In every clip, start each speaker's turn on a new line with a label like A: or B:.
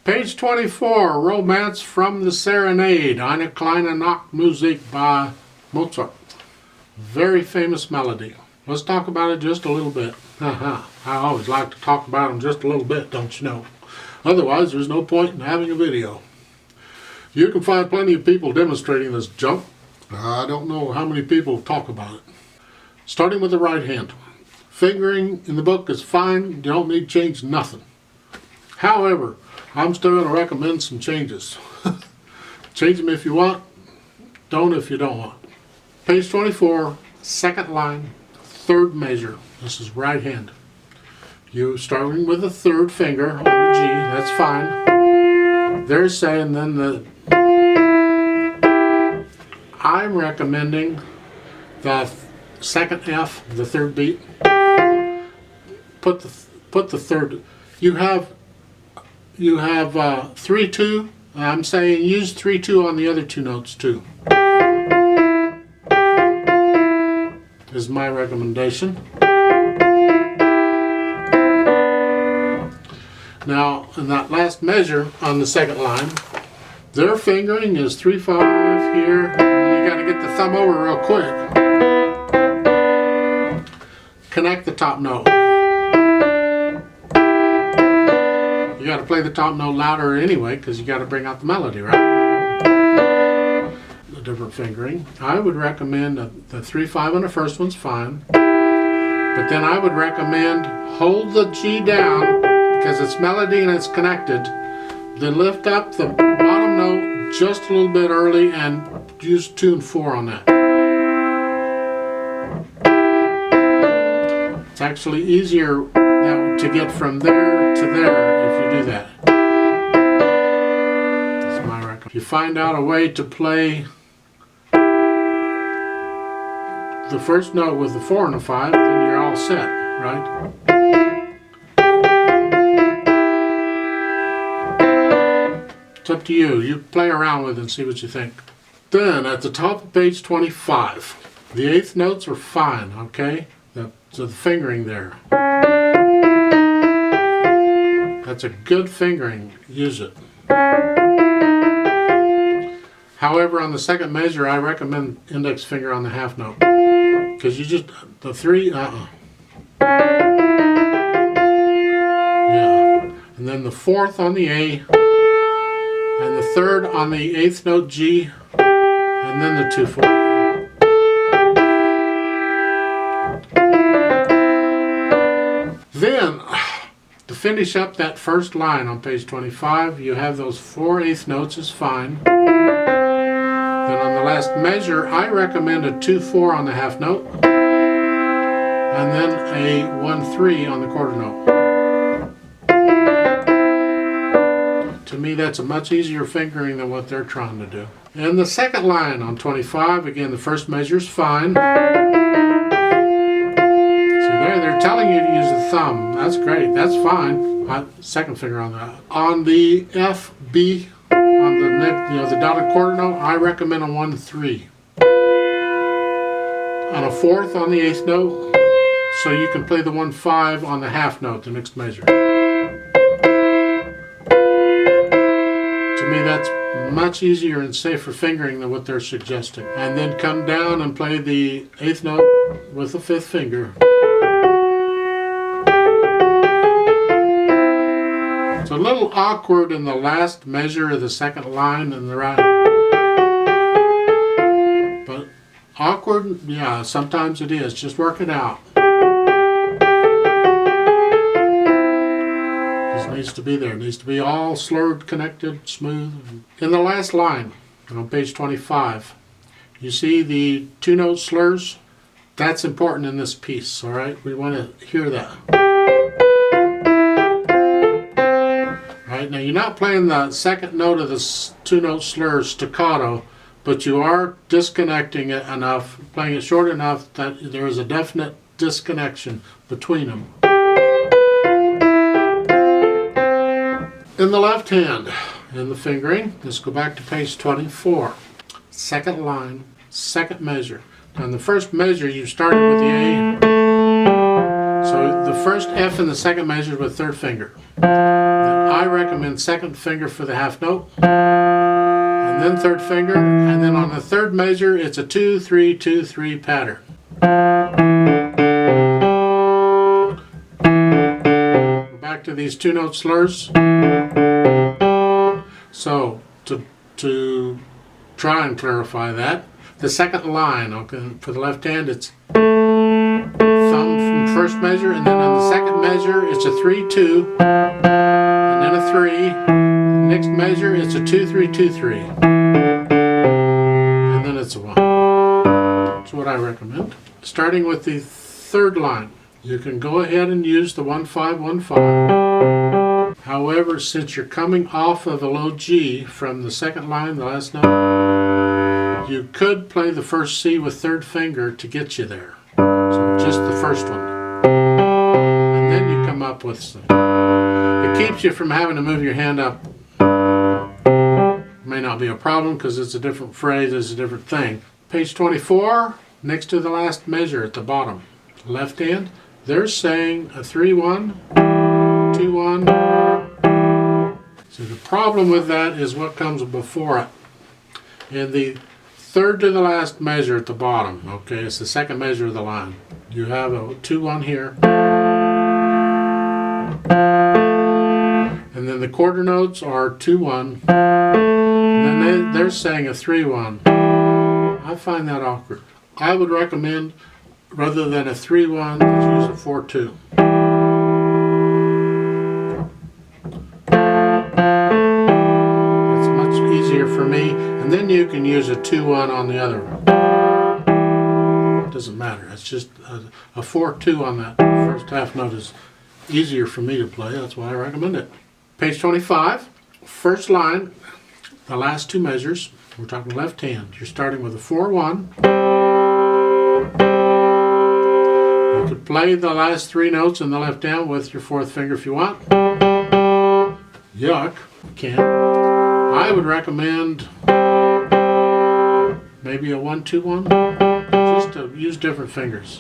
A: Page 24, Romance from the Serenade, Eine Kleine Nachtmusik by Mozart. Very famous melody. Let's talk about it just a little bit. I always like to talk about them just a little bit, don't you know? Otherwise, there's no point in having a video. You can find plenty of people demonstrating this junk. I don't know how many people talk about it. Starting with the right hand. Fingering in the book is fine. You don't need to change nothing. However, I'm still going to recommend some changes. Change them if you want. Don't if you don't want. Page 24, second line, third measure. This is right hand. You starting with the third finger on the G. That's fine. They're saying then I'm recommending the second F, the third beat. Put the third. You have 3-2. I'm saying use 3-2 on the other two notes too. Is my recommendation. Now, in that last measure on the second line, their fingering is 3-5 here. And you got to get the thumb over real quick. Connect the top note. You got to play the top note louder anyway because you got to bring out the melody, right? The different fingering. I would recommend the 3-5 on the first one's fine, but then I would recommend hold the G down because it's melody and it's connected. Then lift up the bottom note just a little bit early and use tune 4 on that. It's actually easier to get from there to there if you do that. That's my recommendation. If you find out a way to play the first note with the 4 and the 5, then you're all set, right? It's up to you. You play around with it and see what you think. Then at the top of page 25, the 8th notes are fine, okay? So the fingering there. That's a good fingering. Use it. However, on the second measure, I recommend index finger on the half note. Because you just, the 3, Yeah. And then the 4th on the A, and the 3rd on the 8th note G, and then the 2-4. Then, to finish up that first line on page 25, you have those 4 8th notes is fine. Then on the last measure, I recommend a 2-4 on the half note, and then a 1-3 on the quarter note. To me, that's a much easier fingering than what they're trying to do. And the second line on 25, again, the first measure is fine. They're telling you to use the thumb. That's great. That's fine. Second finger on that. On the F, B, on the dotted quarter note, I recommend a 1-3. On a 4th on the 8th note, so you can play the 1-5 on the half note, the mixed measure. To me, that's much easier and safer fingering than what they're suggesting. And then come down and play the 8th note with the 5th finger. It's a little awkward in the last measure of the second line in the right. But awkward, yeah, sometimes it is. Just work it out. It needs to be there. It needs to be all slurred, connected, smooth. In the last line, on page 25, you see the 2-note slurs? That's important in this piece, all right? We want to hear that. Right, now you're not playing the second note of the 2-note slur staccato, but you are disconnecting it enough, playing it short enough that there is a definite disconnection between them. In the left hand, in the fingering, let's go back to page 24. Second line, second measure. Now in the first measure you started with the A. So the first F in the second measure with third finger. The I recommend second finger for the half note, and then third finger, and then on the third measure it's a 2-3-2-3 pattern. Back to these two note slurs. So to try and clarify that, the second line, okay, for the left hand it's thumb from first measure, and then on the second measure it's a 3-2, and then a 3. Next measure it's a 2-3-2-3, and then it's a 1. That's what I recommend. Starting with the third line, you can go ahead and use the 1-5-1-5. However, since you're coming off of a low G from the second line, the last note, you could play the first C with third finger to get you there. So just the first one. And then you come up with some. It keeps you from having to move your hand up. May not be a problem because it's a different phrase, it's a different thing. Page 24, next to the last measure at the bottom. Left hand, they're saying a 3-1, 2-1. So the problem with that is what comes before it. In the third to the last measure at the bottom, okay, it's the second measure of the line. You have a 2-1 here. And then the quarter notes are 2-1. And then they're saying a 3-1. I find that awkward. I would recommend, rather than a 3-1, use a 4-2. That's much easier for me. And then you can use a 2-1 on the other one. It doesn't matter. It's just a 4-2 on that first half note is easier for me to play. That's why I recommend it. Page 25, first line, the last two measures. We're talking left hand. You're starting with a 4-1. You could play the last three notes in the left hand with your fourth finger if you want. Yuck, you can't. I would recommend maybe a 1-2-1, just to use different fingers.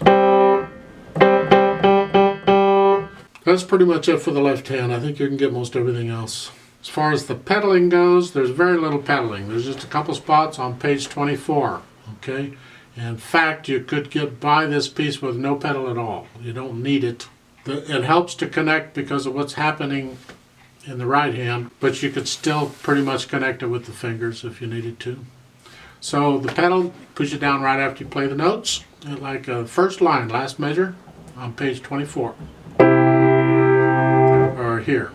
A: That's pretty much it for the left hand. I think you can get most everything else. As far as the pedaling goes, there's very little pedaling. There's just a couple spots on page 24, okay? In fact, you could get by this piece with no pedal at all. You don't need it. It helps to connect because of what's happening in the right hand, but you could still pretty much connect it with the fingers if you needed to. So the pedal, push it down right after you play the notes, like a first line, last measure, on page 24. Or here.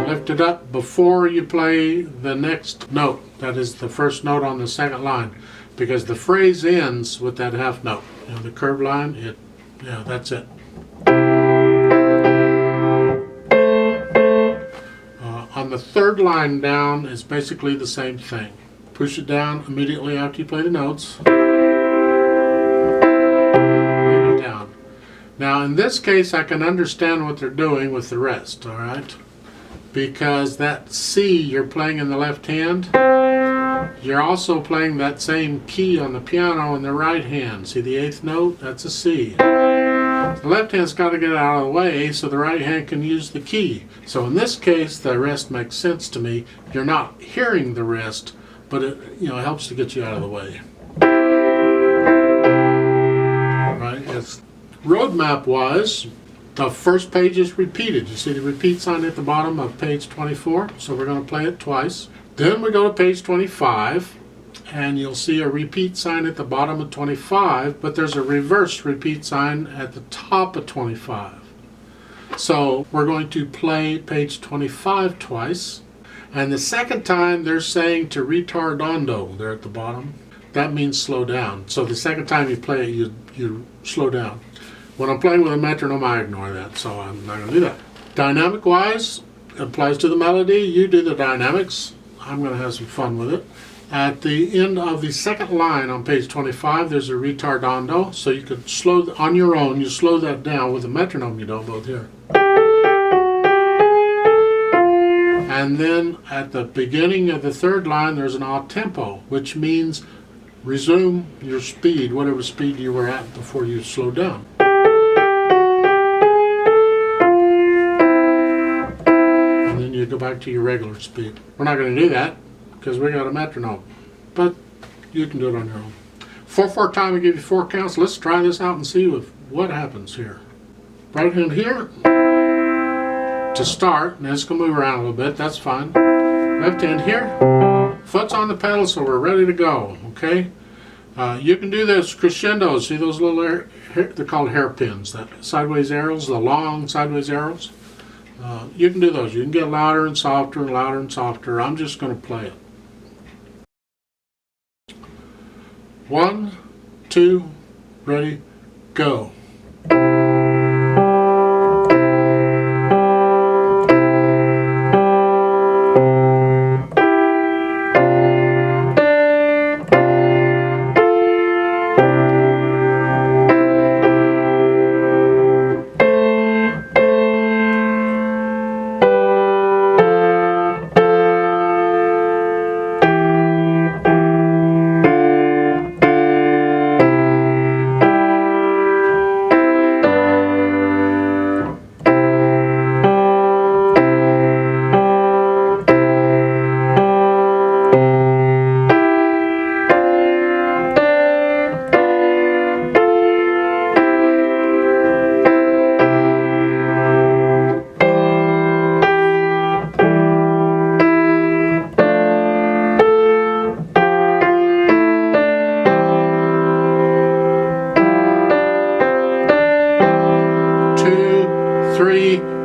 A: Lift it up before you play the next note. That is the first note on the second line, because the phrase ends with that half note. You know, the curved line, yeah, that's it. On the third line down, it's basically the same thing. Push it down immediately after you play the notes. Bring it down. Now in this case, I can understand what they're doing with the rest, all right? Because that C you're playing in the left hand, you're also playing that same key on the piano in the right hand. See the eighth note? That's a C. The left hand's got to get out of the way so the right hand can use the key. So in this case, the rest makes sense to me. You're not hearing the rest, but it helps to get you out of the way. Right? It's roadmap-wise, the first page is repeated. You see the repeat sign at the bottom of page 24, so we're going to play it twice. Then we go to page 25, and you'll see a repeat sign at the bottom of 25, but there's a reverse repeat sign at the top of 25. So we're going to play page 25 twice, and the second time they're saying to retardando there at the bottom. That means slow down. So the second time you play it, you slow down. When I'm playing with a metronome, I ignore that, so I'm not going to do that. Dynamic-wise, it applies to the melody. You do the dynamics. I'm going to have some fun with it. At the end of the second line on page 25, there's a retardando, so you could slow, on your own, you slow that down. With a metronome, you don't both hear. And then at the beginning of the third line, there's an odd tempo, which means resume your speed, whatever speed you were at before you slowed down. go back to your regular speed. We're not going to do that because we got a metronome, but you can do it on your own. 4/4 time, we give you 4 counts. Let's try this out and see what happens here. Right hand here to start. Now it's going to move around a little bit. That's fine. Left hand here. Foot's on the pedal, so we're ready to go. Okay. You can do this crescendos. See those little they're called hairpins. That sideways arrows, the long sideways arrows. You can do those. You can get louder and softer and louder and softer. I'm just going to play it. 1, 2, ready, go.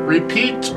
A: Repeat.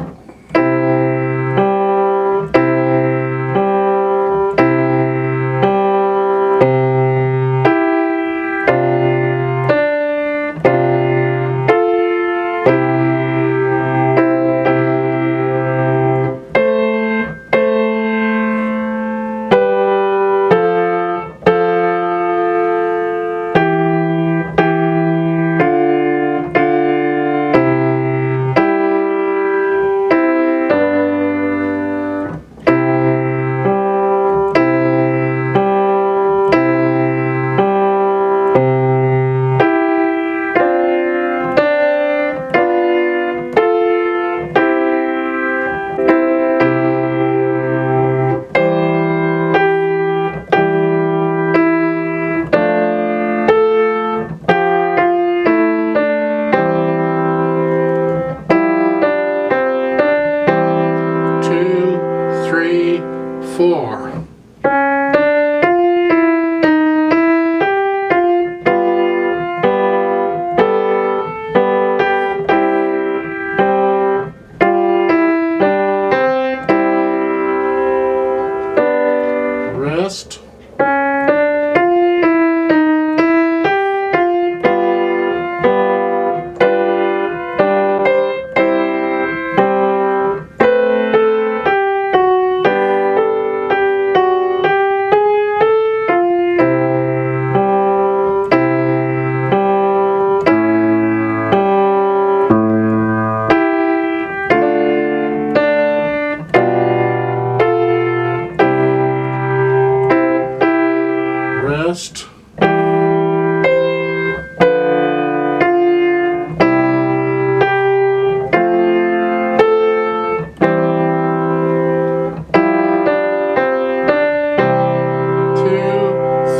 A: Rest.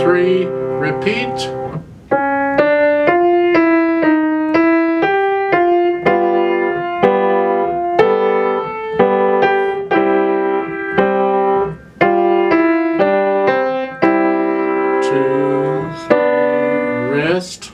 A: 3, repeat. Rest.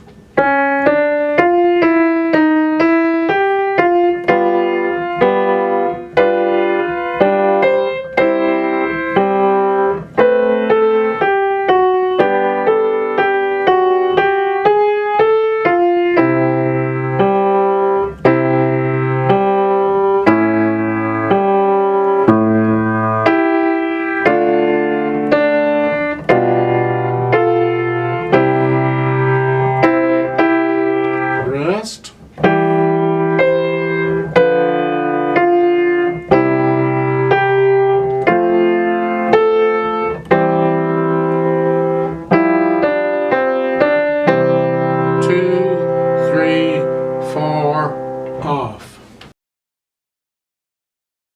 A: Rest. 2, 3, 4, off.